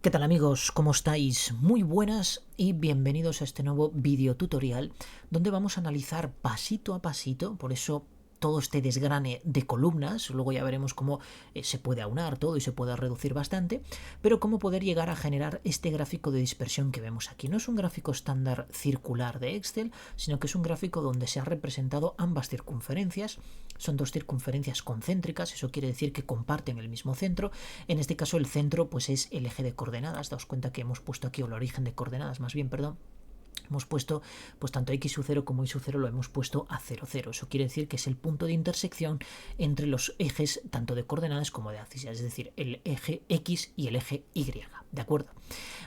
¿Qué tal amigos? ¿Cómo estáis? Muy buenas y bienvenidos a este nuevo video tutorial donde vamos a analizar pasito a pasito, por eso todo este desgrane de columnas, luego ya veremos cómo se puede aunar todo y se puede reducir bastante, pero cómo poder llegar a generar este gráfico de dispersión que vemos aquí. No es un gráfico estándar circular de Excel, sino que es un gráfico donde se ha representado ambas circunferencias. Son dos circunferencias concéntricas, eso quiere decir que comparten el mismo centro. En este caso el centro pues es el eje de coordenadas. Daos cuenta que hemos puesto aquí, o el origen de coordenadas más bien, perdón. Hemos puesto, pues tanto x sub 0 como y sub 0 lo hemos puesto a 0, 0. Eso quiere decir que es el punto de intersección entre los ejes tanto de coordenadas como de abscisa, es decir, el eje x y el eje y. ¿De acuerdo?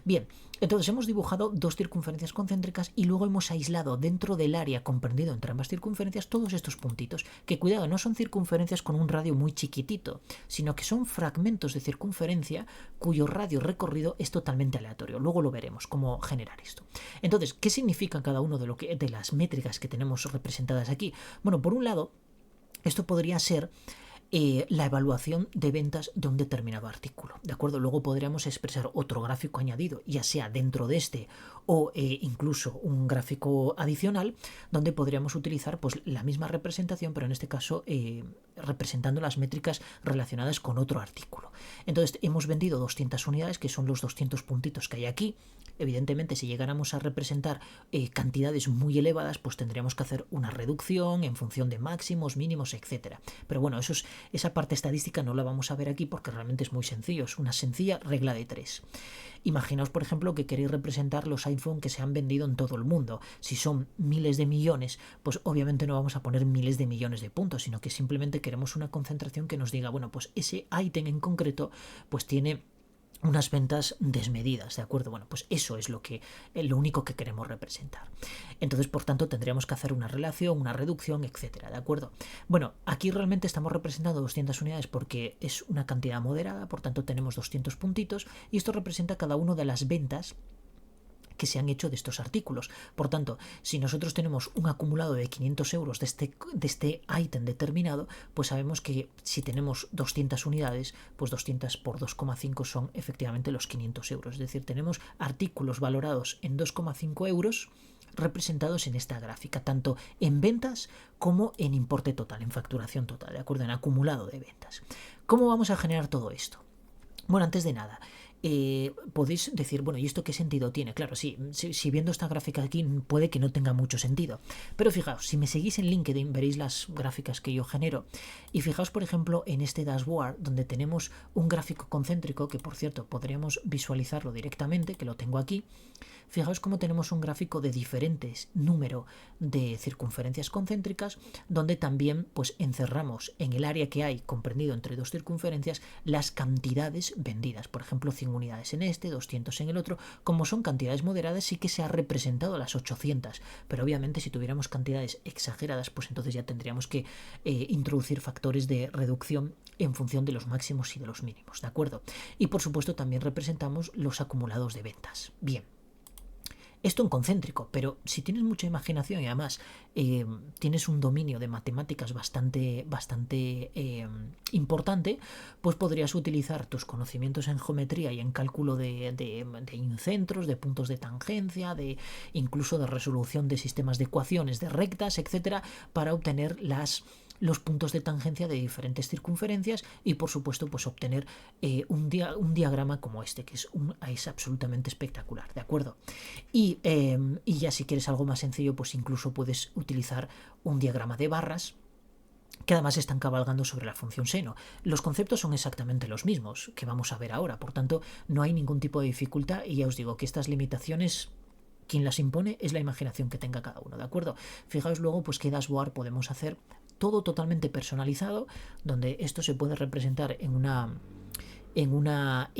Bien, entonces hemos dibujado dos circunferencias concéntricas y luego hemos aislado dentro del área comprendido entre ambas circunferencias todos estos puntitos, que cuidado, no son circunferencias con un radio muy chiquitito, sino que son fragmentos de circunferencia cuyo radio recorrido es totalmente aleatorio. Luego lo veremos cómo generar esto. Entonces, ¿qué significa cada uno de las métricas que tenemos representadas aquí? Bueno, por un lado, esto podría ser la evaluación de ventas de un determinado artículo, ¿de acuerdo? Luego podríamos expresar otro gráfico añadido, ya sea dentro de este o incluso un gráfico adicional, donde podríamos utilizar pues la misma representación, pero en este caso representando las métricas relacionadas con otro artículo. Entonces hemos vendido 200 unidades, que son los 200 puntitos que hay aquí. Evidentemente, si llegáramos a representar cantidades muy elevadas, pues tendríamos que hacer una reducción en función de máximos, mínimos, etc. Pero bueno, esa parte estadística no la vamos a ver aquí porque realmente es muy sencillo, es una sencilla regla de 3. Imaginaos, por ejemplo, que queréis representar los iPhone que se han vendido en todo el mundo. Si son miles de millones, pues obviamente no vamos a poner miles de millones de puntos, sino que simplemente queremos una concentración que nos diga, bueno, pues ese ítem en concreto pues tiene unas ventas desmedidas, ¿de acuerdo? Bueno, pues eso es lo único que queremos representar. Entonces, por tanto, tendríamos que hacer una relación, una reducción, etcétera, ¿de acuerdo? Bueno, aquí realmente estamos representando 200 unidades porque es una cantidad moderada, por tanto tenemos 200 puntitos y esto representa cada una de las ventas que se han hecho de estos artículos. Por tanto, si nosotros tenemos un acumulado de 500 euros de este ítem determinado, pues sabemos que si tenemos 200 unidades, pues 200 por 2,5 son efectivamente los 500 euros. Es decir, tenemos artículos valorados en 2,5 euros representados en esta gráfica, tanto en ventas como en importe total, en facturación total, ¿de acuerdo? En acumulado de ventas. ¿Cómo vamos a generar todo esto? Bueno, antes de nada, podéis decir, bueno, ¿y esto qué sentido tiene? Claro, sí, si viendo esta gráfica aquí puede que no tenga mucho sentido. Pero fijaos, si me seguís en LinkedIn veréis las gráficas que yo genero. Y fijaos, por ejemplo, en este dashboard donde tenemos un gráfico concéntrico, que por cierto podríamos visualizarlo directamente, que lo tengo aquí. Fijaos cómo tenemos un gráfico de diferentes número de circunferencias concéntricas, donde también pues encerramos en el área que hay comprendido entre dos circunferencias las cantidades vendidas. Por ejemplo, 100 unidades en este, 200 en el otro. Como son cantidades moderadas, sí que se ha representado las 800, pero obviamente si tuviéramos cantidades exageradas, pues entonces ya tendríamos que introducir factores de reducción en función de los máximos y de los mínimos, ¿de acuerdo? Y por supuesto también representamos los acumulados de ventas. Bien. Esto en concéntrico, pero si tienes mucha imaginación y además tienes un dominio de matemáticas bastante importante, pues podrías utilizar tus conocimientos en geometría y en cálculo de incentros, de puntos de tangencia, incluso de resolución de sistemas de ecuaciones, de rectas, etcétera, para obtener los puntos de tangencia de diferentes circunferencias y por supuesto pues obtener un diagrama como este, que es absolutamente espectacular, ¿de acuerdo? Y ya si quieres algo más sencillo, pues incluso puedes utilizar un diagrama de barras que además están cabalgando sobre la función seno. Los conceptos son exactamente los mismos que vamos a ver ahora, por tanto no hay ningún tipo de dificultad y ya os digo que estas limitaciones quien las impone es la imaginación que tenga cada uno, ¿de acuerdo? Fijaos luego pues qué dashboard podemos hacer, todo totalmente personalizado, donde esto se puede representar en una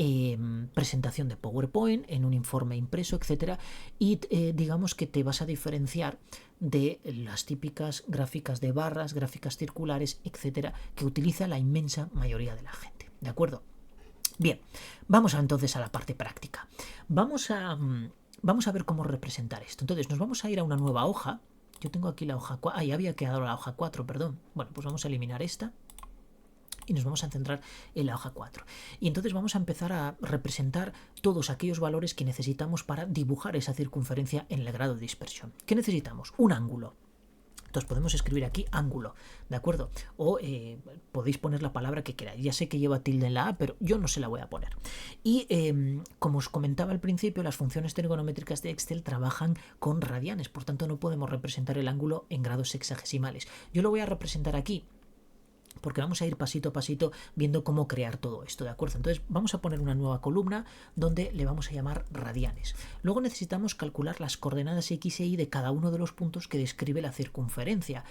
presentación de PowerPoint, en un informe impreso, etcétera, y digamos que te vas a diferenciar de las típicas gráficas de barras, gráficas circulares, etcétera, que utiliza la inmensa mayoría de la gente, ¿de acuerdo? Bien, vamos entonces a la parte práctica. Vamos a ver cómo representar esto. Entonces nos vamos a ir a una nueva hoja. Yo tengo aquí la hoja 4. Ahí había quedado la hoja 4, perdón. Bueno, pues vamos a eliminar esta. Y nos vamos a centrar en la hoja 4. Y entonces vamos a empezar a representar todos aquellos valores que necesitamos para dibujar esa circunferencia en el grado de dispersión. ¿Qué necesitamos? Un ángulo. Entonces podemos escribir aquí ángulo, ¿de acuerdo? O podéis poner la palabra que queráis. Ya sé que lleva tilde en la A, pero yo no se la voy a poner. Y como os comentaba al principio, las funciones trigonométricas de Excel trabajan con radianes, por tanto no podemos representar el ángulo en grados sexagesimales. Yo lo voy a representar aquí, porque vamos a ir pasito a pasito viendo cómo crear todo esto, ¿de acuerdo? Entonces vamos a poner una nueva columna donde le vamos a llamar radianes. Luego necesitamos calcular las coordenadas X e Y de cada uno de los puntos que describe la circunferencia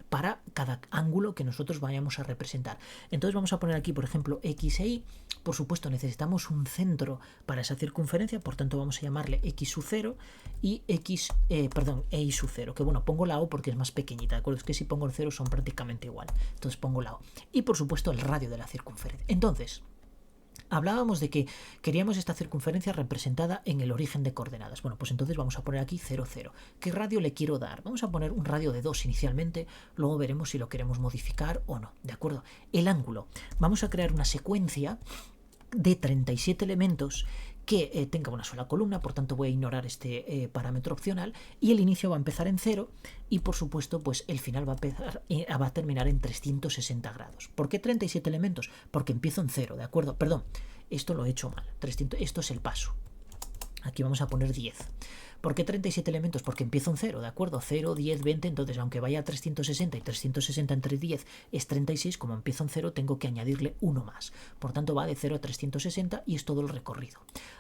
para cada ángulo que nosotros vayamos a representar. Entonces vamos a poner aquí, por ejemplo, X e Y. Por supuesto, necesitamos un centro para esa circunferencia, por tanto vamos a llamarle X sub 0 y Y sub 0, que bueno, pongo la O porque es más pequeñita, ¿de acuerdo? Es que si pongo el 0 son prácticamente igual. Entonces pongo la O. Y por supuesto el radio de la circunferencia. Entonces, hablábamos de que queríamos esta circunferencia representada en el origen de coordenadas. Bueno, pues entonces vamos a poner aquí 0, 0. ¿Qué radio le quiero dar? Vamos a poner un radio de 2 inicialmente, luego veremos si lo queremos modificar o no, ¿de acuerdo? El ángulo. Vamos a crear una secuencia de 37 elementos que tenga una sola columna, por tanto voy a ignorar este parámetro opcional, y el inicio va a empezar en 0 y por supuesto pues el final va a terminar en 360 grados. ¿Por qué 37 elementos? Porque empiezo en 0, ¿de acuerdo? Perdón, esto lo he hecho mal, esto es el paso. Aquí vamos a poner 10. ¿Por qué 37 elementos? Porque empiezo en 0, ¿de acuerdo? 0, 10, 20, entonces aunque vaya a 360 y 360 entre 10 es 36, como empiezo en 0 tengo que añadirle 1 más. Por tanto va de 0 a 360 y es todo el recorrido.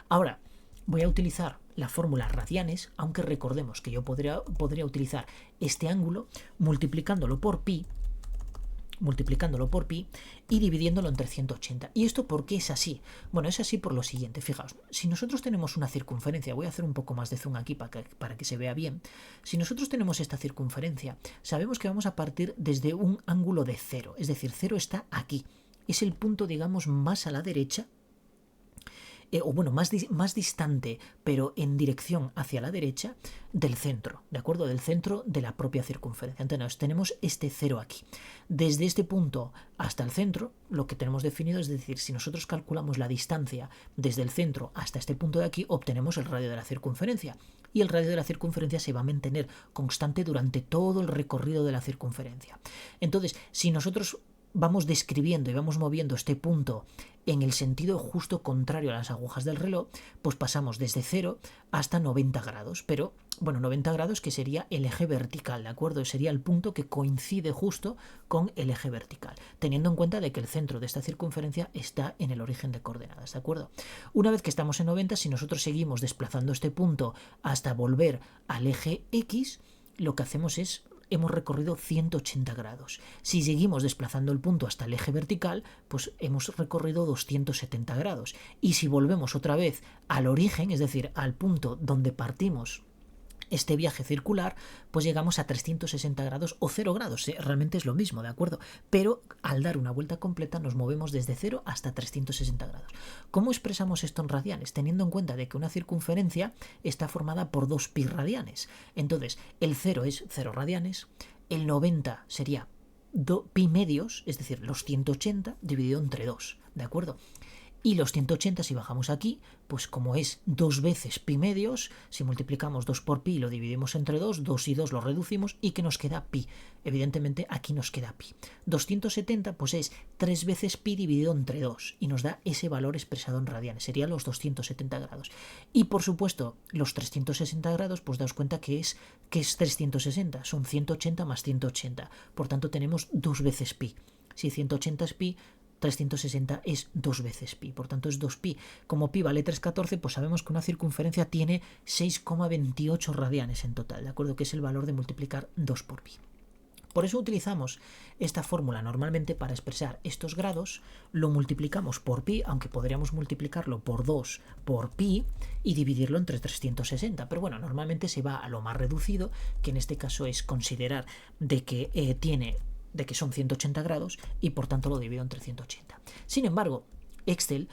Ahora, voy a utilizar la fórmula radianes, aunque recordemos que yo podría utilizar este ángulo multiplicándolo por pi y dividiéndolo entre 180. ¿Y esto por qué es así? Bueno, es así por lo siguiente, fijaos, si nosotros tenemos una circunferencia, voy a hacer un poco más de zoom aquí para que se vea bien, si nosotros tenemos esta circunferencia, sabemos que vamos a partir desde un ángulo de 0, es decir, 0 está aquí, es el punto, digamos, más a la derecha, o bueno, más distante, pero en dirección hacia la derecha del centro, ¿de acuerdo? Del centro de la propia circunferencia. Entonces tenemos este 0 aquí. Desde este punto hasta el centro, lo que tenemos definido es decir, si nosotros calculamos la distancia desde el centro hasta este punto de aquí, obtenemos el radio de la circunferencia. Y el radio de la circunferencia se va a mantener constante durante todo el recorrido de la circunferencia. Entonces, si nosotros vamos describiendo y vamos moviendo este punto en el sentido justo contrario a las agujas del reloj, pues pasamos desde 0 hasta 90 grados, pero bueno, 90 grados que sería el eje vertical, ¿de acuerdo? Sería el punto que coincide justo con el eje vertical, teniendo en cuenta de que el centro de esta circunferencia está en el origen de coordenadas, ¿de acuerdo? Una vez que estamos en 90, si nosotros seguimos desplazando este punto hasta volver al eje X, lo que hacemos es hemos recorrido 180 grados. Si seguimos desplazando el punto hasta el eje vertical, pues hemos recorrido 270 grados. Y si volvemos otra vez al origen, es decir, al punto donde partimos este viaje circular, pues llegamos a 360 grados o 0 grados, realmente es lo mismo, ¿de acuerdo? Pero al dar una vuelta completa nos movemos desde 0 hasta 360 grados. ¿Cómo expresamos esto en radianes? Teniendo en cuenta de que una circunferencia está formada por 2 pi radianes. Entonces, el 0 es 0 radianes, el 90 sería pi medios, es decir, los 180 dividido entre 2, ¿de acuerdo? Y los 180, si bajamos aquí, pues como es 2 veces pi medios, si multiplicamos 2 por pi y lo dividimos entre 2, 2 y 2 lo reducimos y que nos queda pi. Evidentemente aquí nos queda pi. 270 pues es 3 veces pi dividido entre 2 y nos da ese valor expresado en radianes, serían los 270 grados. Y por supuesto, los 360 grados, pues daos cuenta que es 360, son 180 más 180. Por tanto tenemos 2 veces pi. Si 180 es pi, 360 es 2 veces pi, por tanto es 2pi. Como pi vale 3,14, pues sabemos que una circunferencia tiene 6,28 radianes en total, ¿de acuerdo? Que es el valor de multiplicar 2 por pi. Por eso utilizamos esta fórmula normalmente para expresar estos grados, lo multiplicamos por pi, aunque podríamos multiplicarlo por 2 por pi y dividirlo entre 360, pero bueno, normalmente se va a lo más reducido, que en este caso es considerar de que son 180 grados y por tanto lo divido entre 180. Sin embargo, Excel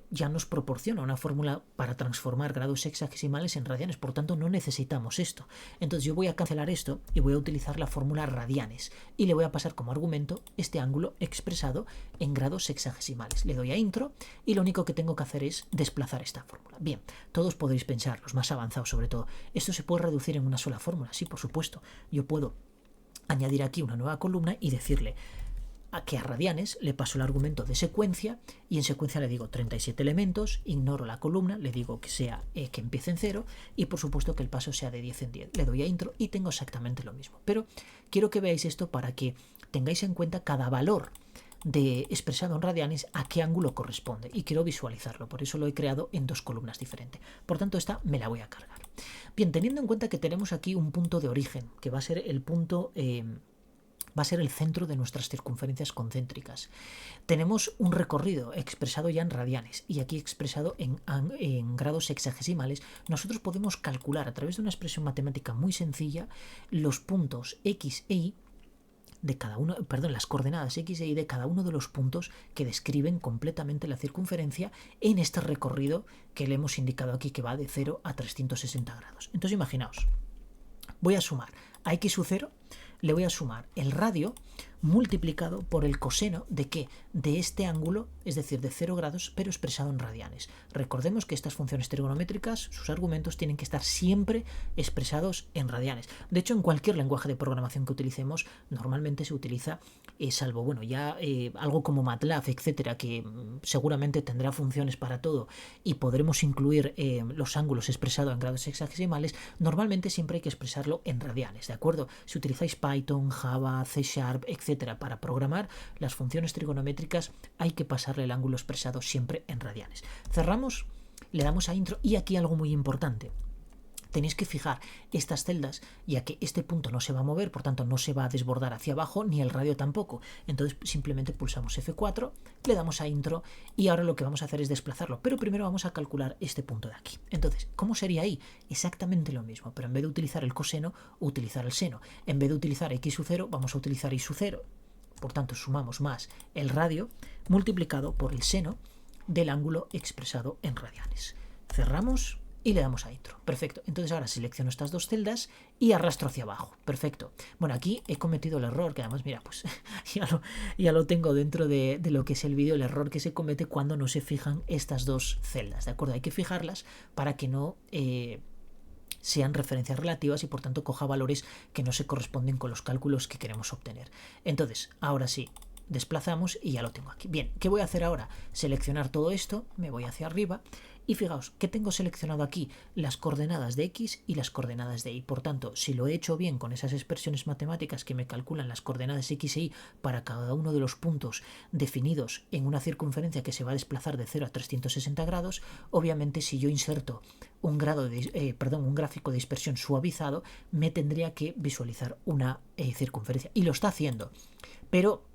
ya nos proporciona una fórmula para transformar grados sexagesimales en radianes, por tanto no necesitamos esto. Entonces yo voy a cancelar esto y voy a utilizar la fórmula radianes y le voy a pasar como argumento este ángulo expresado en grados sexagesimales. Le doy a intro y lo único que tengo que hacer es desplazar esta fórmula. Bien, todos podéis pensar, los más avanzados sobre todo, ¿esto se puede reducir en una sola fórmula? Sí, por supuesto. Yo puedo añadir aquí una nueva columna y decirle que a radianes le paso el argumento de secuencia y en secuencia le digo 37 elementos, ignoro la columna, le digo que sea que empiece en 0 y por supuesto que el paso sea de 10 en 10. Le doy a intro y tengo exactamente lo mismo. Pero quiero que veáis esto para que tengáis en cuenta cada valor de expresado en radianes a qué ángulo corresponde y quiero visualizarlo, por eso lo he creado en dos columnas diferentes. Por tanto, esta me la voy a cargar. Bien, teniendo en cuenta que tenemos aquí un punto de origen, que va a ser el punto va a ser el centro de nuestras circunferencias concéntricas. Tenemos un recorrido expresado ya en radianes y aquí expresado en grados sexagesimales. Nosotros podemos calcular a través de una expresión matemática muy sencilla los puntos x e y de cada uno, las coordenadas x e y de cada uno de los puntos que describen completamente la circunferencia en este recorrido que le hemos indicado aquí, que va de 0 a 360 grados. Entonces imaginaos, voy a sumar a x sub 0, le voy a sumar el radio multiplicado por el coseno de ¿qué? De este ángulo, es decir, de 0 grados, pero expresado en radianes. Recordemos que estas funciones trigonométricas, sus argumentos tienen que estar siempre expresados en radianes. De hecho, en cualquier lenguaje de programación que utilicemos, normalmente se utiliza, salvo, bueno, ya algo como MATLAB, etcétera, que seguramente tendrá funciones para todo y podremos incluir los ángulos expresados en grados sexagesimales, normalmente siempre hay que expresarlo en radianes, ¿de acuerdo? Si utilizáis Python, Java, C#, etcétera, para programar las funciones trigonométricas hay que pasarle el ángulo expresado siempre en radianes. Cerramos, le damos a intro y aquí algo muy importante. Tenéis que fijar estas celdas, ya que este punto no se va a mover, por tanto no se va a desbordar hacia abajo, ni el radio tampoco. Entonces simplemente pulsamos F4, le damos a intro y ahora lo que vamos a hacer es desplazarlo. Pero primero vamos a calcular este punto de aquí. Entonces, ¿cómo sería ahí? Exactamente lo mismo, pero en vez de utilizar el coseno, utilizar el seno. En vez de utilizar x sub 0, vamos a utilizar y sub 0. Por tanto, sumamos más el radio multiplicado por el seno del ángulo expresado en radianes. Cerramos y le damos a intro. Perfecto. Entonces ahora selecciono estas dos celdas y arrastro hacia abajo. Perfecto. Bueno, aquí he cometido el error, que además, mira, pues ya lo tengo dentro de lo que es el vídeo, el error que se comete cuando no se fijan estas dos celdas. ¿De acuerdo? Hay que fijarlas para que no sean referencias relativas y por tanto coja valores que no se corresponden con los cálculos que queremos obtener. Entonces, ahora sí, desplazamos y ya lo tengo aquí. Bien, ¿qué voy a hacer ahora? Seleccionar todo esto, me voy hacia arriba y fijaos que tengo seleccionado aquí las coordenadas de x y las coordenadas de y. Por tanto, si lo he hecho bien con esas expresiones matemáticas que me calculan las coordenadas x e y para cada uno de los puntos definidos en una circunferencia que se va a desplazar de 0 a 360 grados, obviamente si yo inserto un gráfico de dispersión suavizado, me tendría que visualizar una circunferencia. Y lo está haciendo. Pero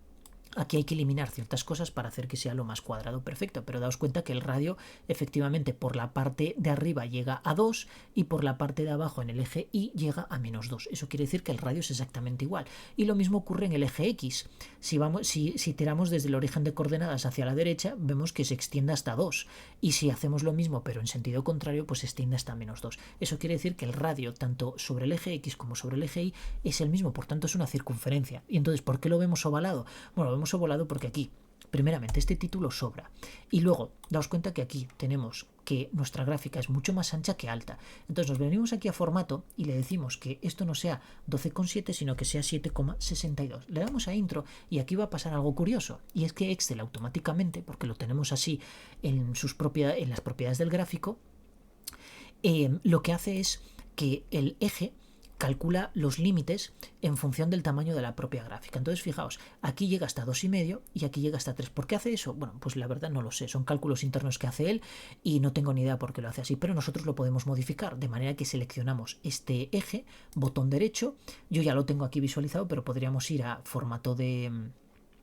aquí hay que eliminar ciertas cosas para hacer que sea lo más cuadrado perfecto, pero daos cuenta que el radio efectivamente por la parte de arriba llega a 2 y por la parte de abajo en el eje Y llega a menos 2. Eso quiere decir que el radio es exactamente igual. Y lo mismo ocurre en el eje X. Si tiramos desde el origen de coordenadas hacia la derecha, vemos que se extiende hasta 2. Y si hacemos lo mismo pero en sentido contrario, pues se extiende hasta menos 2. Eso quiere decir que el radio, tanto sobre el eje X como sobre el eje Y, es el mismo, por tanto es una circunferencia. Y entonces, ¿por qué lo vemos ovalado? Bueno, lo vemos ovalado porque aquí, primeramente, este título sobra. Y luego, daos cuenta que aquí tenemos que nuestra gráfica es mucho más ancha que alta. Entonces nos venimos aquí a formato y le decimos que esto no sea 12,7 sino que sea 7,62. Le damos a intro y aquí va a pasar algo curioso. Y es que Excel automáticamente, porque lo tenemos así en las propiedades del gráfico, lo que hace es que el eje calcula los límites en función del tamaño de la propia gráfica. Entonces, fijaos, aquí llega hasta 2,5 y aquí llega hasta 3. ¿Por qué hace eso? Bueno, pues la verdad no lo sé. Son cálculos internos que hace él y no tengo ni idea por qué lo hace así, pero nosotros lo podemos modificar de manera que seleccionamos este eje, botón derecho. Yo ya lo tengo aquí visualizado, pero podríamos ir a formato de...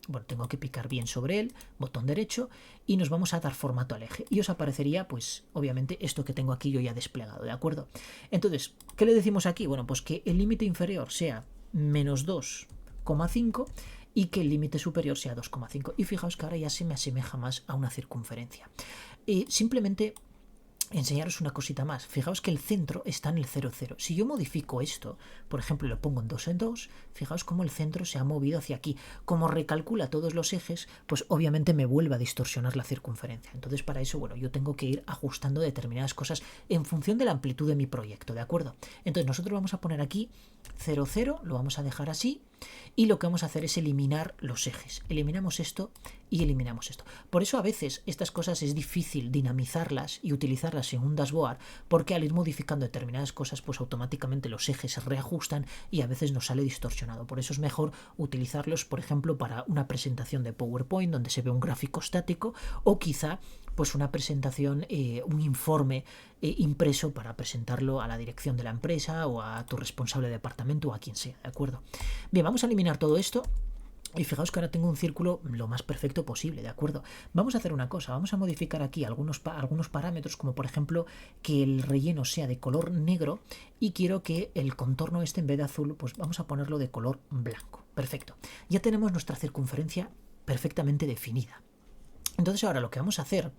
Bueno, tengo que picar bien sobre él, botón derecho, y nos vamos a dar formato al eje. Y os aparecería, pues, obviamente, esto que tengo aquí yo ya desplegado, ¿de acuerdo? Entonces, ¿qué le decimos aquí? Bueno, pues que el límite inferior sea menos 2,5 y que el límite superior sea 2,5. Y fijaos que ahora ya se me asemeja más a una circunferencia. Simplemente enseñaros una cosita más. Fijaos que el centro está en el 0, 0. Si yo modifico esto, por ejemplo, lo pongo en 2 en 2, fijaos cómo el centro se ha movido hacia aquí. Como recalcula todos los ejes, pues obviamente me vuelve a distorsionar la circunferencia. Entonces, para eso, bueno, yo tengo que ir ajustando determinadas cosas en función de la amplitud de mi proyecto, ¿de acuerdo? Entonces, nosotros vamos a poner aquí 0, 0, lo vamos a dejar así, y lo que vamos a hacer es eliminar los ejes. Eliminamos esto y eliminamos esto. Por eso a veces estas cosas es difícil dinamizarlas y utilizarlas en un dashboard, porque al ir modificando determinadas cosas, pues automáticamente los ejes se reajustan y a veces nos sale distorsionado. Por eso es mejor utilizarlos, por ejemplo, para una presentación de PowerPoint donde se ve un gráfico estático, o quizá pues una presentación, un informe impreso para presentarlo a la dirección de la empresa o a tu responsable de departamento o a quien sea, ¿de acuerdo? Bien, vamos a eliminar todo esto. Y fijaos que ahora tengo un círculo lo más perfecto posible, ¿de acuerdo? Vamos a hacer una cosa, vamos a modificar aquí algunos parámetros, como por ejemplo que el relleno sea de color negro, y quiero que el contorno este, en vez de azul, pues vamos a ponerlo de color blanco. Perfecto. Ya tenemos nuestra circunferencia perfectamente definida. Entonces ahora lo que vamos a hacer,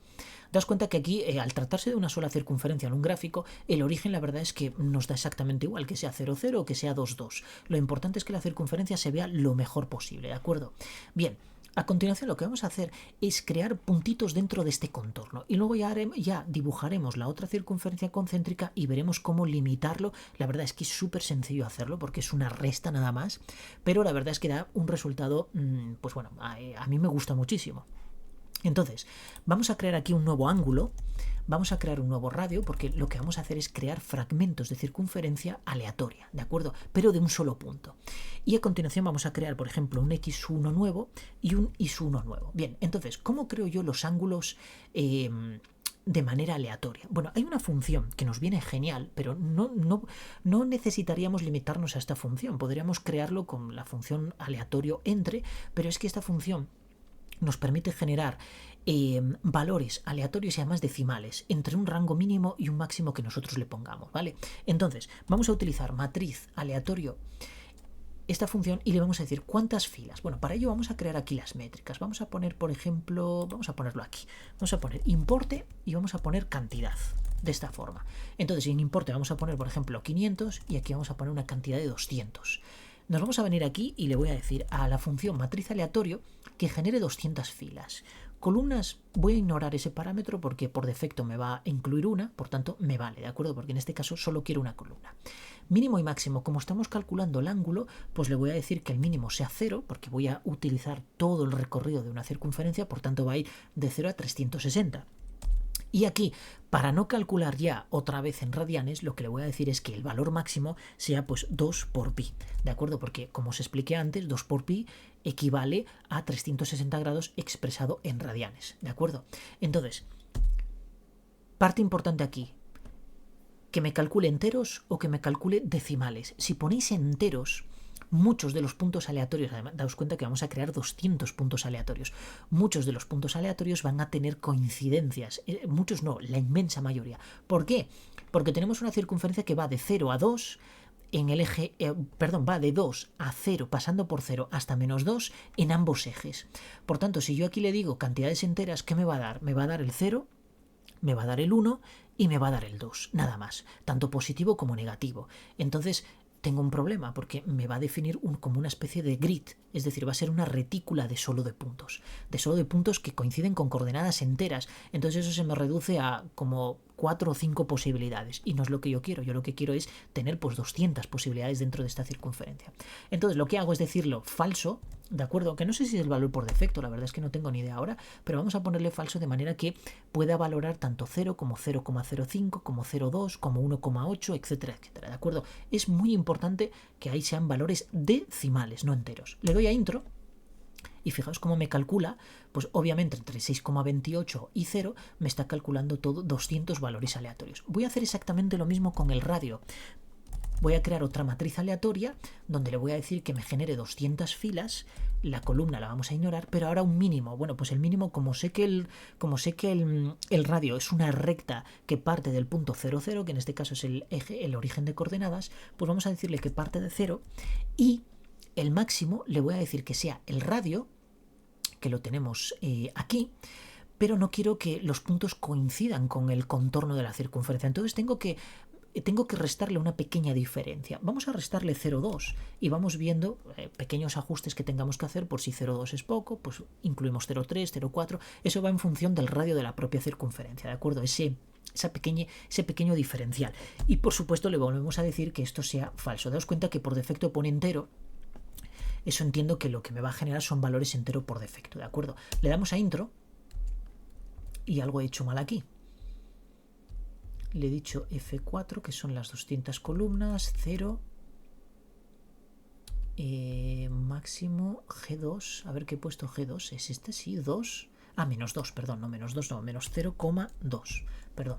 daos cuenta que aquí, al tratarse de una sola circunferencia en un gráfico, el origen la verdad es que nos da exactamente igual, que sea 0, 0 o que sea 2, 2. Lo importante es que la circunferencia se vea lo mejor posible, ¿de acuerdo? Bien, a continuación lo que vamos a hacer es crear puntitos dentro de este contorno, y luego ya dibujaremos la otra circunferencia concéntrica y veremos cómo limitarlo. La verdad es que es súper sencillo hacerlo porque es una resta nada más, pero la verdad es que da un resultado, pues bueno, a mí me gusta muchísimo. Entonces, vamos a crear aquí un nuevo ángulo, vamos a crear un nuevo radio, porque lo que vamos a hacer es crear fragmentos de circunferencia aleatoria, ¿de acuerdo? Pero de un solo punto. Y a continuación vamos a crear, por ejemplo, un X1 nuevo y un Y1 nuevo. Bien, entonces, ¿cómo creo yo los ángulos de manera aleatoria? Bueno, hay una función que nos viene genial, pero no necesitaríamos limitarnos a esta función. Podríamos crearlo con la función aleatorio entre, pero es que esta función nos permite generar valores aleatorios y además decimales entre un rango mínimo y un máximo que nosotros le pongamos, ¿vale? Entonces, vamos a utilizar matriz aleatorio, esta función, y le vamos a decir cuántas filas. Bueno, para ello vamos a crear aquí las métricas. Vamos a poner, por ejemplo, vamos a ponerlo aquí. Vamos a poner importe y vamos a poner cantidad, de esta forma. Entonces, en importe vamos a poner, por ejemplo, 500 y aquí vamos a poner una cantidad de 200. Nos vamos a venir aquí y le voy a decir a la función matriz aleatorio que genere 200 filas. Columnas, voy a ignorar ese parámetro porque por defecto me va a incluir una, por tanto me vale, ¿de acuerdo? Porque en este caso solo quiero una columna. Mínimo y máximo, como estamos calculando el ángulo, pues le voy a decir que el mínimo sea 0, porque voy a utilizar todo el recorrido de una circunferencia, por tanto va a ir de 0 a 360. Y aquí, para no calcular ya otra vez en radianes, lo que le voy a decir es que el valor máximo sea pues 2 por pi, ¿de acuerdo? Porque, como os expliqué antes, 2 por pi equivale a 360 grados expresado en radianes, ¿de acuerdo? Entonces, parte importante aquí, que me calcule enteros o que me calcule decimales. Si ponéis enteros, muchos de los puntos aleatorios, además, daos cuenta que vamos a crear 200 puntos aleatorios. Muchos de los puntos aleatorios van a tener coincidencias. Muchos no, la inmensa mayoría. ¿Por qué? Porque tenemos una circunferencia que va de 0 a 2 en el eje, va de 2 a 0, pasando por 0 hasta menos 2 en ambos ejes. Por tanto, si yo aquí le digo cantidades enteras, ¿qué me va a dar? Me va a dar el 0, me va a dar el 1 y me va a dar el 2, nada más, tanto positivo como negativo. Entonces, tengo un problema porque me va a definir como una especie de grid, es decir, va a ser una retícula de solo de puntos que coinciden con coordenadas enteras. Entonces eso se me reduce a como 4 o 5 posibilidades, y no es lo que yo quiero. Yo lo que quiero es tener pues 200 posibilidades dentro de esta circunferencia. Entonces lo que hago es decirlo falso, ¿de acuerdo? Que no sé si es el valor por defecto, la verdad es que no tengo ni idea ahora, pero vamos a ponerle falso de manera que pueda valorar tanto 0 como 0,05, como 0,2, como 1,8, etcétera, etcétera, ¿de acuerdo? Es muy importante que ahí sean valores decimales, no enteros. Le doy a intro y fijaos cómo me calcula, pues obviamente entre 6,28 y 0 me está calculando todo 200 valores aleatorios. Voy a hacer exactamente lo mismo con el radio. Voy a crear otra matriz aleatoria donde le voy a decir que me genere 200 filas. La columna la vamos a ignorar, pero ahora un mínimo. Bueno, pues el mínimo, como sé que el radio es una recta que parte del punto 0, 0, que en este caso es el eje, el origen de coordenadas, pues vamos a decirle que parte de 0 y el máximo le voy a decir que sea el radio, que lo tenemos aquí, pero no quiero que los puntos coincidan con el contorno de la circunferencia. Entonces tengo que restarle una pequeña diferencia. Vamos a restarle 0,2 y vamos viendo pequeños ajustes que tengamos que hacer. Por si 0,2 es poco, pues incluimos 0,3, 0,4. Eso va en función del radio de la propia circunferencia, ¿de acuerdo? Ese pequeño diferencial. Y por supuesto le volvemos a decir que esto sea falso. Daos cuenta que por defecto pone entero. Eso entiendo que lo que me va a generar son valores entero por defecto, ¿de acuerdo? Le damos a intro y algo he hecho mal aquí. Le he dicho F4, que son las 200 columnas, 0, máximo G2, a ver qué he puesto G2, ¿es este? Sí, 2, menos 2, perdón, no, menos 2, no, menos 0,2, perdón.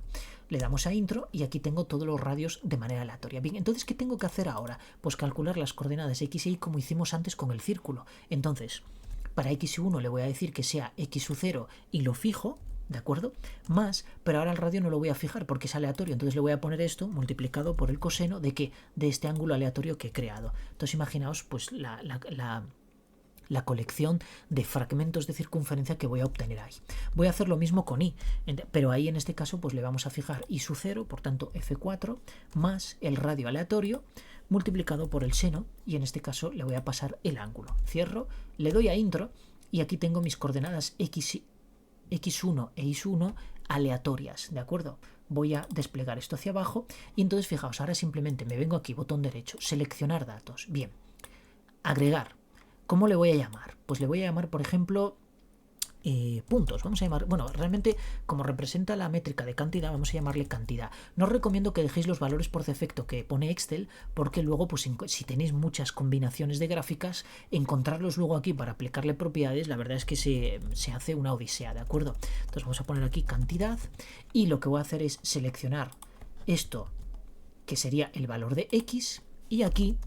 Le damos a intro y aquí tengo todos los radios de manera aleatoria. Bien, entonces, ¿qué tengo que hacer ahora? Pues calcular las coordenadas X y Y como hicimos antes con el círculo. Entonces, para X1 le voy a decir que sea X0 y lo fijo, ¿de acuerdo? Más, pero ahora el radio no lo voy a fijar porque es aleatorio, entonces le voy a poner esto multiplicado por el coseno de ¿qué? De este ángulo aleatorio que he creado. Entonces imaginaos pues la colección de fragmentos de circunferencia que voy a obtener ahí. Voy a hacer lo mismo con Y, pero ahí en este caso pues le vamos a fijar Y sub 0, por tanto F4, más el radio aleatorio multiplicado por el seno, y en este caso le voy a pasar el ángulo. Cierro, le doy a intro y aquí tengo mis coordenadas X1 e Y1 aleatorias, ¿de acuerdo? Voy a desplegar esto hacia abajo y entonces fijaos, ahora simplemente me vengo aquí, botón derecho, seleccionar datos. Bien, agregar. ¿Cómo le voy a llamar? Pues le voy a llamar, por ejemplo, puntos. Vamos a llamar, bueno, realmente como representa la métrica de cantidad, vamos a llamarle cantidad. No os recomiendo que dejéis los valores por defecto que pone Excel, porque luego, pues si tenéis muchas combinaciones de gráficas, encontrarlos luego aquí para aplicarle propiedades, la verdad es que se hace una odisea, ¿de acuerdo? Entonces vamos a poner aquí cantidad y lo que voy a hacer es seleccionar esto, que sería el valor de X, y aquí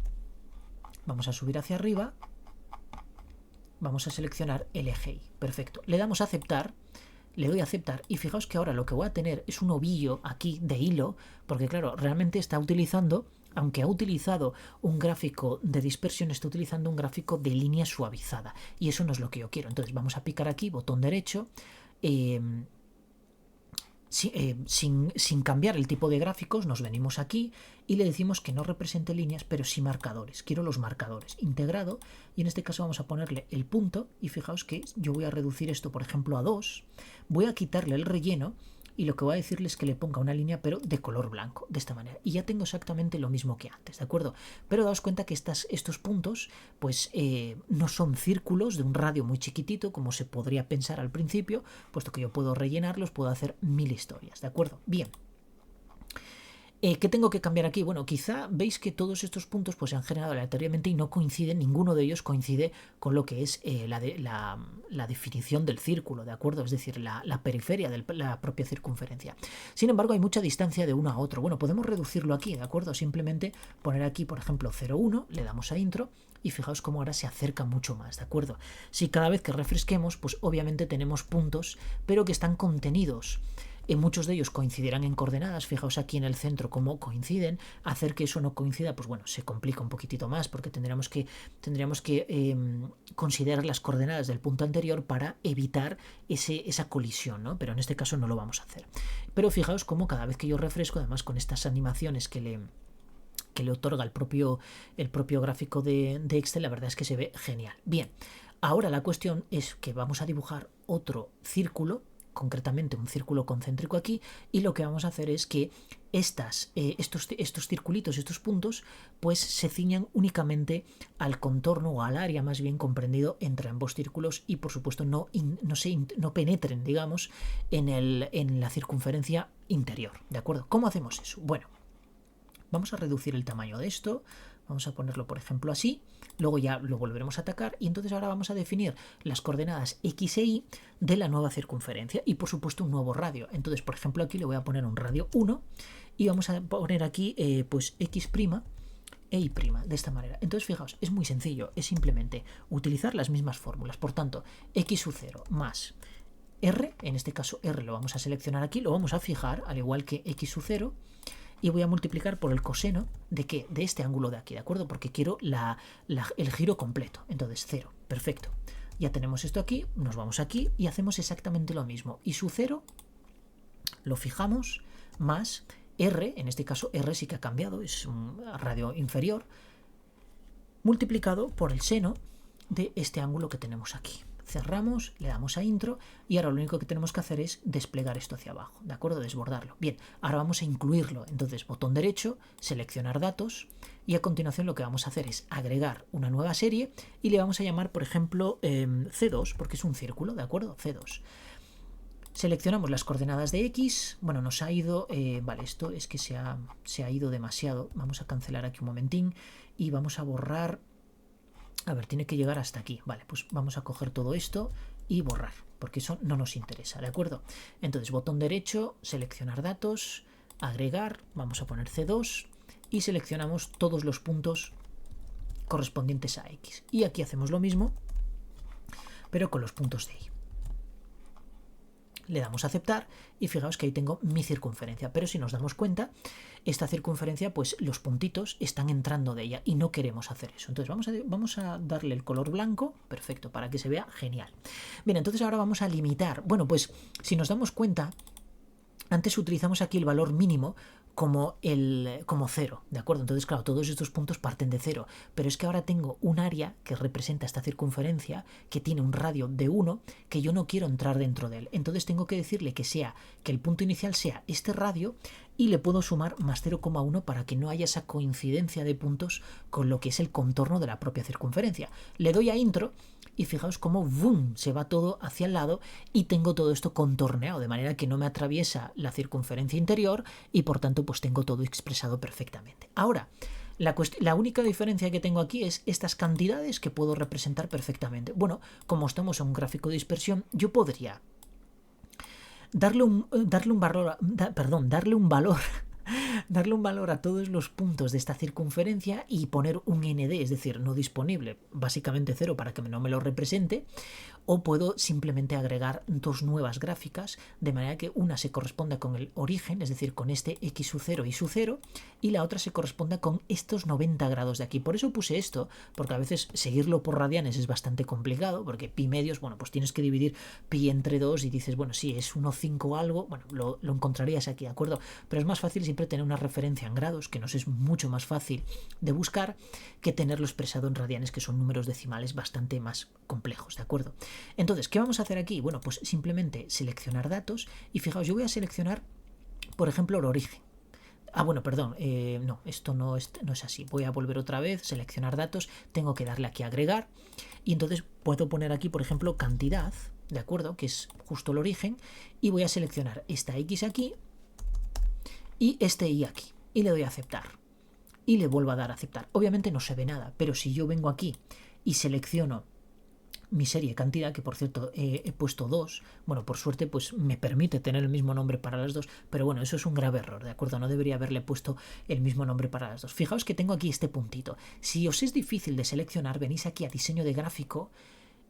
vamos a subir hacia arriba. Vamos a seleccionar el eje Y. Perfecto. Le damos a aceptar, le doy a aceptar y fijaos que ahora lo que voy a tener es un ovillo aquí de hilo, porque claro, realmente está utilizando, aunque ha utilizado un gráfico de dispersión, está utilizando un gráfico de línea suavizada y eso no es lo que yo quiero. Entonces vamos a picar aquí, botón derecho, sin cambiar el tipo de gráficos, nos venimos aquí y le decimos que no represente líneas, pero sí marcadores. Quiero los marcadores, integrado, y en este caso vamos a ponerle el punto, y fijaos que yo voy a reducir esto, por ejemplo, a 2, voy a quitarle el relleno, y lo que voy a decirle es que le ponga una línea, pero de color blanco, de esta manera. Y ya tengo exactamente lo mismo que antes, ¿de acuerdo? Pero daos cuenta que estos puntos, pues no son círculos de un radio muy chiquitito, como se podría pensar al principio, puesto que yo puedo rellenarlos, puedo hacer 1000 historias, ¿de acuerdo? Bien. ¿Qué tengo que cambiar aquí? Bueno, quizá veis que todos estos puntos pues, se han generado aleatoriamente y no coinciden, ninguno de ellos coincide con lo que es la definición del círculo, ¿de acuerdo? Es decir, la periferia de la propia circunferencia. Sin embargo, hay mucha distancia de uno a otro. Bueno, podemos reducirlo aquí, ¿de acuerdo? Simplemente poner aquí, por ejemplo, 0,1, le damos a intro y fijaos cómo ahora se acerca mucho más, ¿de acuerdo? Si cada vez que refresquemos, pues obviamente tenemos puntos, pero que están contenidos. Muchos de ellos coincidirán en coordenadas, fijaos aquí en el centro cómo coinciden. Hacer que eso no coincida, pues bueno, se complica un poquitito más porque tendríamos que considerar las coordenadas del punto anterior para evitar esa colisión, ¿no? Pero en este caso no lo vamos a hacer. Pero fijaos cómo cada vez que yo refresco, además con estas animaciones que le otorga el propio gráfico de Excel, la verdad es que se ve genial. Bien, ahora la cuestión es que vamos a dibujar otro círculo, concretamente un círculo concéntrico aquí, y lo que vamos a hacer es que estos circulitos, estos puntos, pues se ciñan únicamente al contorno o al área más bien comprendido entre ambos círculos y por supuesto no penetren, digamos, en la circunferencia interior, ¿de acuerdo? ¿Cómo hacemos eso? Bueno, vamos a reducir el tamaño de esto. Vamos a ponerlo, por ejemplo, así. Luego ya lo volveremos a atacar. Y entonces ahora vamos a definir las coordenadas X e Y de la nueva circunferencia. Y, por supuesto, un nuevo radio. Entonces, por ejemplo, aquí le voy a poner un radio 1. Y vamos a poner aquí, pues, X' e Y', de esta manera. Entonces, fijaos, es muy sencillo. Es simplemente utilizar las mismas fórmulas. Por tanto, X sub 0 más R. En este caso, R lo vamos a seleccionar aquí. Lo vamos a fijar, al igual que X sub 0. y voy a multiplicar por el coseno de ¿qué? De este ángulo de aquí, ¿de acuerdo? Porque quiero el giro completo. Entonces 0, perfecto. Ya tenemos esto aquí, nos vamos aquí y hacemos exactamente lo mismo. Y su 0 lo fijamos más R, en este caso R sí que ha cambiado, es un radio inferior, multiplicado por el seno de este ángulo que tenemos aquí. Cerramos, le damos a intro y ahora lo único que tenemos que hacer es desplegar esto hacia abajo, ¿de acuerdo? Desbordarlo. Bien, ahora vamos a incluirlo. Entonces, botón derecho, seleccionar datos y a continuación lo que vamos a hacer es agregar una nueva serie y le vamos a llamar, por ejemplo, C2, porque es un círculo, ¿de acuerdo? C2. Seleccionamos las coordenadas de X, bueno, nos ha ido, vale, esto es que se ha ido demasiado, vamos a cancelar aquí un momentín y vamos a borrar. A ver, tiene que llegar hasta aquí. Vale, pues vamos a coger todo esto y borrar, porque eso no nos interesa, ¿de acuerdo? Entonces, botón derecho, seleccionar datos, agregar, vamos a poner C2 y seleccionamos todos los puntos correspondientes a X. Y aquí hacemos lo mismo, pero con los puntos de Y. Le damos a aceptar y fijaos que ahí tengo mi circunferencia, pero si nos damos cuenta, esta circunferencia, pues los puntitos están entrando de ella y no queremos hacer eso. Entonces vamos a darle el color blanco, perfecto, para que se vea genial. Bien, entonces ahora vamos a limitar. Bueno, pues si nos damos cuenta, antes utilizamos aquí el valor mínimo como 0, ¿de acuerdo? Entonces, claro, todos estos puntos parten de 0, pero es que ahora tengo un área que representa esta circunferencia que tiene un radio de 1 que yo no quiero entrar dentro de él. Entonces tengo que decirle que el punto inicial sea este radio y le puedo sumar más 0,1 para que no haya esa coincidencia de puntos con lo que es el contorno de la propia circunferencia. Le doy a intro y fijaos cómo ¡boom! Se va todo hacia el lado y tengo todo esto contorneado de manera que no me atraviesa la circunferencia interior y por tanto pues tengo todo expresado perfectamente. Ahora, la única diferencia que tengo aquí es estas cantidades que puedo representar perfectamente. Bueno, como estamos en un gráfico de dispersión, yo podría darle un valor a todos los puntos de esta circunferencia y poner un ND, es decir, no disponible, básicamente 0 para que no me lo represente, o puedo simplemente agregar dos nuevas gráficas de manera que una se corresponda con el origen, es decir, con este X sub 0 y sub 0, y la otra se corresponda con estos 90 grados de aquí. Por eso puse esto, porque a veces seguirlo por radianes es bastante complicado, porque pi medios, bueno, pues tienes que dividir pi entre 2 y dices, bueno, sí, es 1,5 algo, bueno, lo encontrarías aquí, ¿de acuerdo? Pero es más fácil siempre tener una referencia en grados, que nos es mucho más fácil de buscar que tenerlo expresado en radianes, que son números decimales bastante más complejos, ¿de acuerdo? Entonces, ¿qué vamos a hacer aquí? Bueno, pues simplemente seleccionar datos y fijaos, yo voy a seleccionar, por ejemplo, el origen. Bueno, perdón, no, esto no es así. Voy a volver otra vez, seleccionar datos, tengo que darle aquí a agregar y entonces puedo poner aquí, por ejemplo, cantidad, ¿de acuerdo? Que es justo el origen y voy a seleccionar esta X aquí y este Y aquí y le doy a aceptar y le vuelvo a dar a aceptar. Obviamente no se ve nada, pero si yo vengo aquí y selecciono mi serie cantidad, que por cierto he puesto 2, bueno, por suerte pues me permite tener el mismo nombre para las dos, pero bueno, eso es un grave error, ¿de acuerdo? No debería haberle puesto el mismo nombre para las dos. Fijaos que tengo aquí este puntito. Si os es difícil de seleccionar, venís aquí a diseño de gráfico,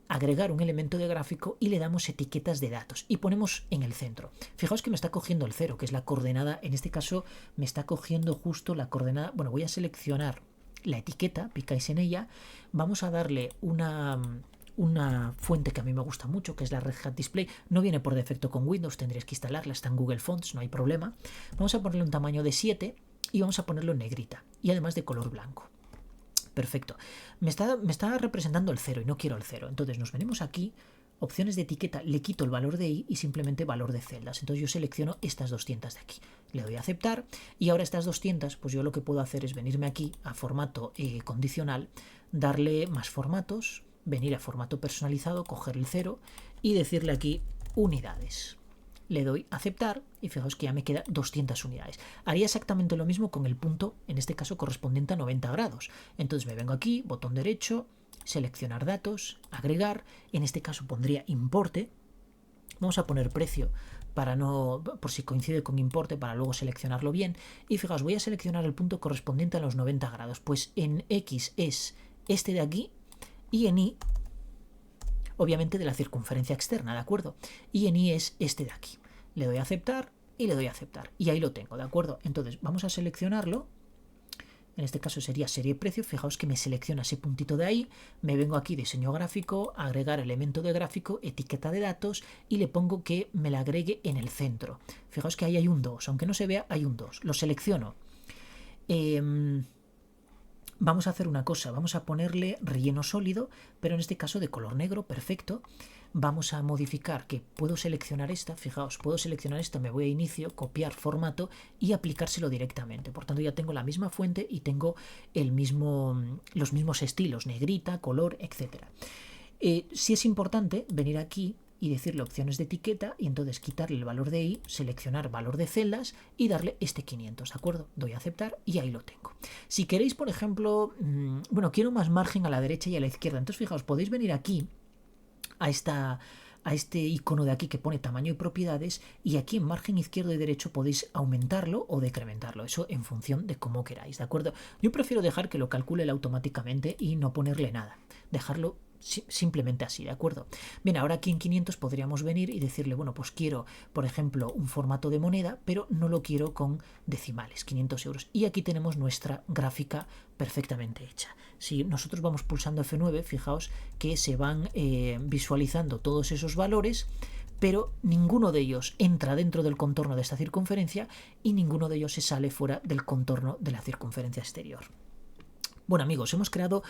agregar un elemento de gráfico y le damos etiquetas de datos y ponemos en el centro. Fijaos que me está cogiendo el 0, que es la coordenada, en este caso me está cogiendo justo la coordenada. Bueno, voy a seleccionar la etiqueta, picáis en ella, vamos a darle una fuente que a mí me gusta mucho, que es la Red Hat Display. No viene por defecto con Windows, tendréis que instalarla, está en Google Fonts, no hay problema. Vamos a ponerle un tamaño de 7 y vamos a ponerlo en negrita y además de color blanco. Perfecto. Me está representando el 0 y no quiero el 0. Entonces nos venimos aquí, opciones de etiqueta, le quito el valor de I y simplemente valor de celdas. Entonces yo selecciono estas 200 de aquí. Le doy a aceptar y ahora estas 200, pues yo lo que puedo hacer es venirme aquí a formato condicional, darle más formatos, venir a formato personalizado, coger el 0 y decirle aquí unidades. Le doy a aceptar y fijaos que ya me queda 200 unidades. Haría exactamente lo mismo con el punto, en este caso correspondiente a 90 grados. Entonces me vengo aquí, botón derecho, seleccionar datos, agregar, en este caso pondría importe. Vamos a poner precio para no, por si coincide con importe, para luego seleccionarlo bien. Y fijaos, voy a seleccionar el punto correspondiente a los 90 grados. Pues en X es este de aquí y en Y, obviamente de la circunferencia externa, ¿de acuerdo? Y en Y es este de aquí. Le doy a aceptar y le doy a aceptar. Y ahí lo tengo, ¿de acuerdo? Entonces vamos a seleccionarlo. En este caso sería serie precio. Fijaos que me selecciona ese puntito de ahí. Me vengo aquí, diseño gráfico, agregar elemento de gráfico, etiqueta de datos y le pongo que me la agregue en el centro. Fijaos que ahí hay un 2. Aunque no se vea, hay un 2. Lo selecciono. Vamos a hacer una cosa. Vamos a ponerle relleno sólido, pero en este caso de color negro. Perfecto. Vamos a modificar que puedo seleccionar esta, fijaos, puedo seleccionar esta, me voy a inicio, copiar formato y aplicárselo directamente. Por tanto ya tengo la misma fuente y tengo los mismos estilos, negrita, color, etc. Sí es importante venir aquí y decirle opciones de etiqueta y entonces quitarle el valor de i, seleccionar valor de celdas y darle este 500, ¿de acuerdo? Doy a aceptar y ahí lo tengo. Si queréis, por ejemplo, bueno, quiero más margen a la derecha y a la izquierda, entonces fijaos, podéis venir aquí a este icono de aquí que pone tamaño y propiedades y aquí en margen izquierdo y derecho podéis aumentarlo o decrementarlo, eso en función de cómo queráis, ¿de acuerdo? Yo prefiero dejar que lo calcule él automáticamente y no ponerle nada, dejarlo simplemente así, ¿de acuerdo? Bien, ahora aquí en 500 podríamos venir y decirle, bueno, pues quiero, por ejemplo, un formato de moneda, pero no lo quiero con decimales, 500 euros. Y aquí tenemos nuestra gráfica perfectamente hecha. Si nosotros vamos pulsando F9, fijaos que se van visualizando todos esos valores, pero ninguno de ellos entra dentro del contorno de esta circunferencia y ninguno de ellos se sale fuera del contorno de la circunferencia exterior. Bueno, amigos, hemos creado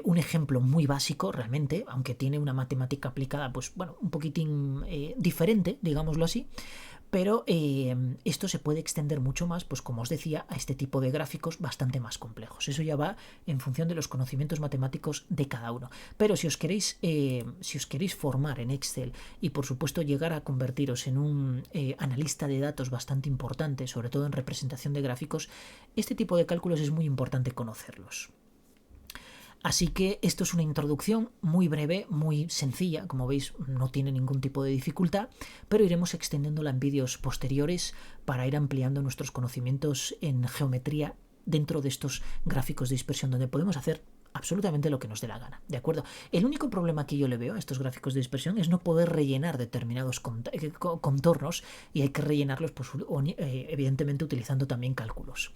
un ejemplo muy básico realmente, aunque tiene una matemática aplicada, pues bueno, un poquitín diferente, digámoslo así, pero esto se puede extender mucho más, pues como os decía, a este tipo de gráficos bastante más complejos. Eso ya va en función de los conocimientos matemáticos de cada uno. Pero si os queréis formar en Excel y por supuesto llegar a convertiros en un analista de datos bastante importante, sobre todo en representación de gráficos, este tipo de cálculos es muy importante conocerlos. Así que esto es una introducción muy breve, muy sencilla, como veis no tiene ningún tipo de dificultad, pero iremos extendiéndola en vídeos posteriores para ir ampliando nuestros conocimientos en geometría dentro de estos gráficos de dispersión donde podemos hacer absolutamente lo que nos dé la gana, ¿de acuerdo? El único problema que yo le veo a estos gráficos de dispersión es no poder rellenar determinados contornos y hay que rellenarlos pues, evidentemente utilizando también cálculos.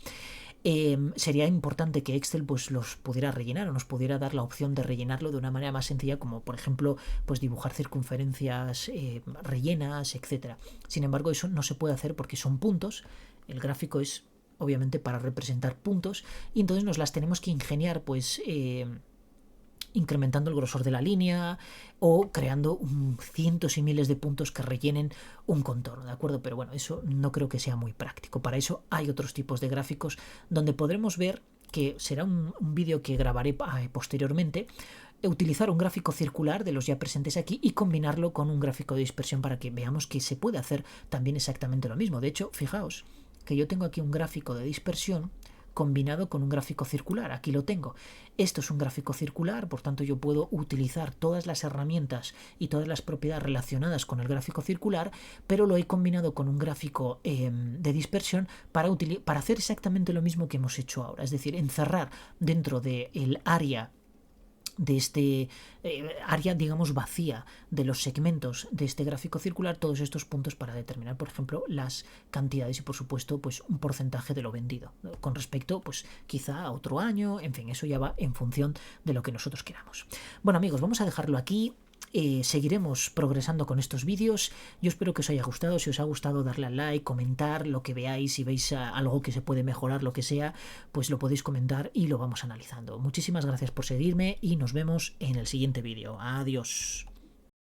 Sería importante que Excel pues los pudiera rellenar o nos pudiera dar la opción de rellenarlo de una manera más sencilla, como por ejemplo pues dibujar circunferencias rellenas, etcétera. Sin embargo, eso no se puede hacer porque son puntos. El gráfico es obviamente para representar puntos y entonces nos las tenemos que ingeniar pues incrementando el grosor de la línea o creando cientos y miles de puntos que rellenen un contorno, ¿de acuerdo? Pero bueno, eso no creo que sea muy práctico. Para eso hay otros tipos de gráficos donde podremos ver, que será un vídeo que grabaré posteriormente, utilizar un gráfico circular de los ya presentes aquí y combinarlo con un gráfico de dispersión para que veamos que se puede hacer también exactamente lo mismo. De hecho, fijaos que yo tengo aquí un gráfico de dispersión combinado con un gráfico circular. Aquí lo tengo. Esto es un gráfico circular, por tanto yo puedo utilizar todas las herramientas y todas las propiedades relacionadas con el gráfico circular, pero lo he combinado con un gráfico de dispersión para hacer exactamente lo mismo que hemos hecho ahora, es decir, encerrar dentro del área de este área, digamos, vacía de los segmentos de este gráfico circular todos estos puntos para determinar, por ejemplo, las cantidades y, por supuesto, pues un porcentaje de lo vendido con respecto, pues quizá a otro año, en fin, eso ya va en función de lo que nosotros queramos. Bueno, amigos, vamos a dejarlo aquí. Seguiremos progresando con estos vídeos. Yo espero que os haya gustado. Si os ha gustado, darle al like, comentar lo que veáis. Si veis algo que se puede mejorar, lo que sea, pues lo podéis comentar y lo vamos analizando. Muchísimas gracias por seguirme y nos vemos en el siguiente vídeo. Adiós.